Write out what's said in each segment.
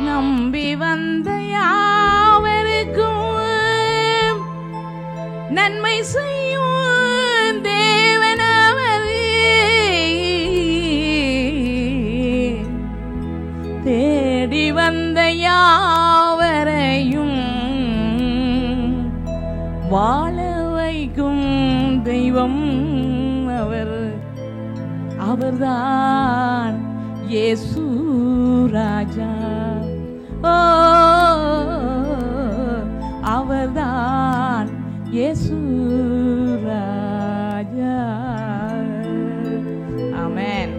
நம்பி வந்த யாவருக்கும் நன்மை செய்யும் தேவனவரே, தேடி வந்த யாவரையும் வாழ வைக்கும் தெய்வம் அவர். அவர்தான் இயேசு ராஜா. ஓ, அவர்தான் இயேசு ராஜா. ஆமென்.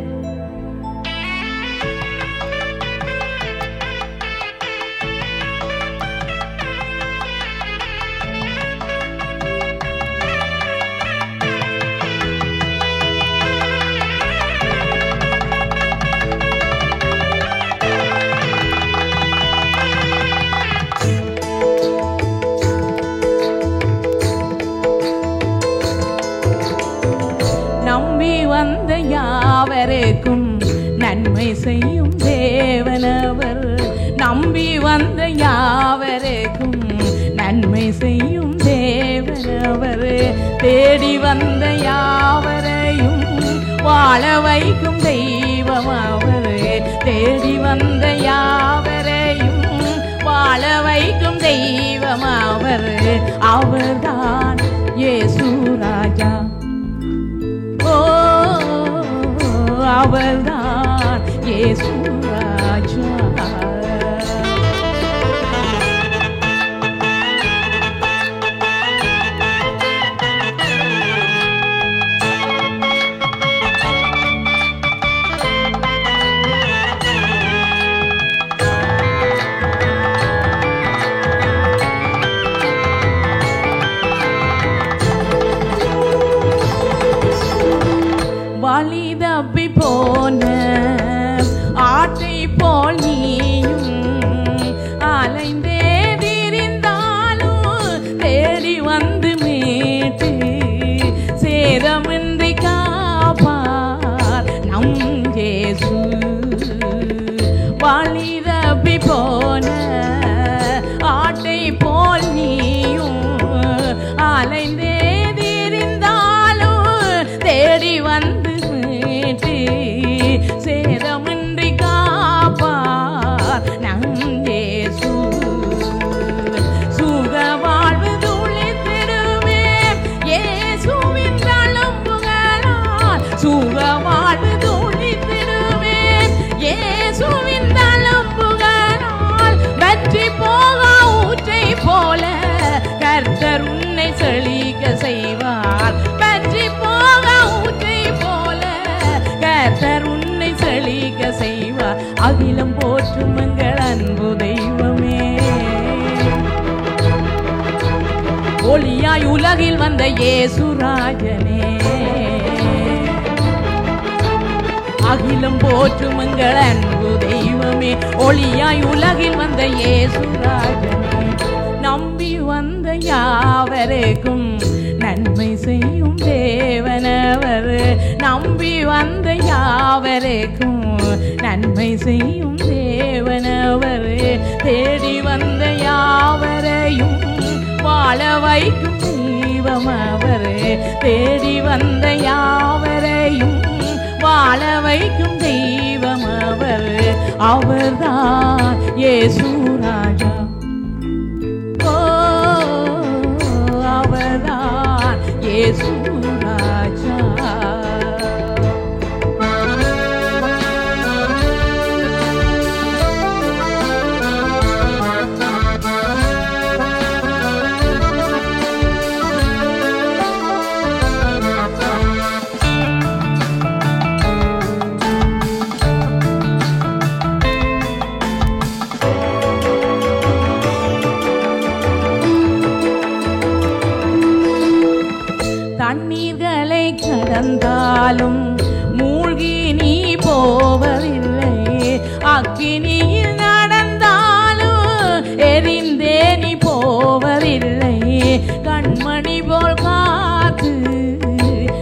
நம்பி வந்த யாவருக்கும் நன்மை செய்யும் தேவனவர். நம்பி வந்த யாவருக்கும் நன்மை செய்யும் தேவனவர். தேடி வந்த யாவரையும் வாழ வைக்கும் தெய்வம் அவர். தேடி வந்த யாவரையும் வாழ வைக்கும் தெய்வம் அவர். அவர்தான் இயேசு ராஜா. ஓ, அவர்தான் இயேசு ராஜா. வழி தப்பி போன ஆட்டை போல் நீயும் அலைந்தே திரிந்தாலும் தேடி வந்து மீட்டு சேதமின்றி காப்பார் நம் இயேசு. வழி தப்பி போன ஆட்டை போல் நீயும் அலைந்தே திரிந்தாலும் தேடி வந்து சேதமின்றி காப்பார் நம் இயேசு. சுக வாழ்வு துளித்திடுவே இயேசுவின் தழும்புகளால். சுக வாழ்வு துளித்திடுவே இயேசுவின் தழும்புகளால். வற்றி போக ஊற்றை போல கர்த்தர் உன்னை செழிக்க செய்வார். வற்றி போக ஊற்றை போல கர்த்தர் உன்னை செழிக்க செய்வார். அகிலம் போற்றும் எங்கள் அன்பு தெய்வமே, ஒளியாய் உலகில் வந்த இயேசு ராஜனே. அகிலம் போற்றும் எங்கள் அன்பு தெய்வமே, ஒளியாய் உலகில் வந்த இயேசு ராஜனே. நம்பி வந்த யாவருக்கும் நன்மை செய்யும் தேவனவர். நம்பி வந்த யாவருக்கும் நன்மை செய்யும் தேவனவர். தேடி வந்த யாவரையும் வாழ வைக்கும் தெய்வம் அவர். தேடி வந்த யாவரையும் வாழ வைக்கும் தெய்வம் அவர். அவர்தான் இயேசு ராஜா. ஓ, அவர்தான் இயேசு ராஜா. கண்ணீர்களை கடந்தாலும் மூழ்கி நீ போவதில்லை. அக்கினியில் நடந்தாலும் எரிந்தே நீ போவதில்லை. கண்மணி போல் காத்து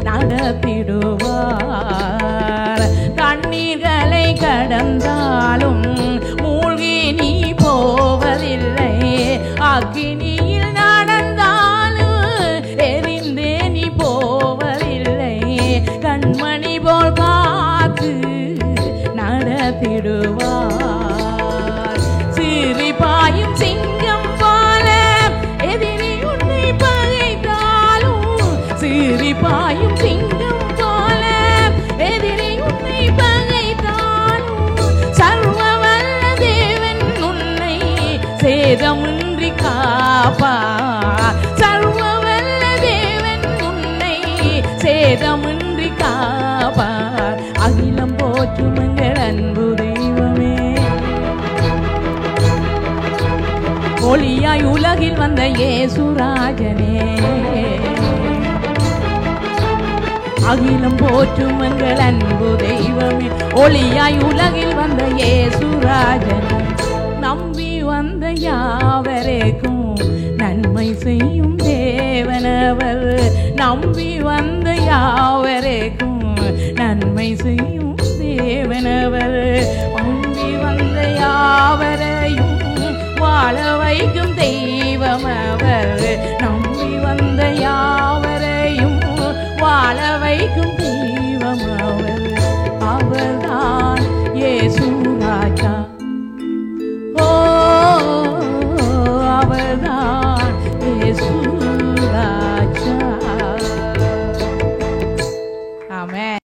நடத்திடுவார். கண்ணீர்களை கடந்தாலும் மூழ்கி நீ போவதில்லை. அக்கினியில் நடந்தாலும் எரிந்தே நீ போவதில்லை. கண்மணி போல் காத்து நடத்திடுவார். சிரிப்பாயும் சிங்கம் போல எதிரி உன்னை பகைத்தாலும், சிரிப்பாயும் சிங்கம் போல எதிரி உன்னை பகைத்தாலும், சர்வவல்ல தேவன் உன்னை சேதமின்றி காப்பார். சர்வவல்ல தேவன் உன்னை சேதமின்றி காப்பார். அகிலம் போற்றும் எங்கள் அன்பு தெய்வமே, ஒளியாய் உலகில் வந்த இயேசுராஜனே. அகிலம் போற்றும் எங்கள் அன்பு தெய்வமே, ஒளியாய் உலகில் வந்த இயேசுராஜனே. நம்பி வந்த யாவருக்கும் நன்மை செய்யும் தேவனவர். நம்பி வந்த யாவருக்கும் நன்மை செய்யும் தேவனவர். நம்பி வந்த யாவரையும் வாழ வைக்கும் தெய்வம் அவர். நம்பி வந்த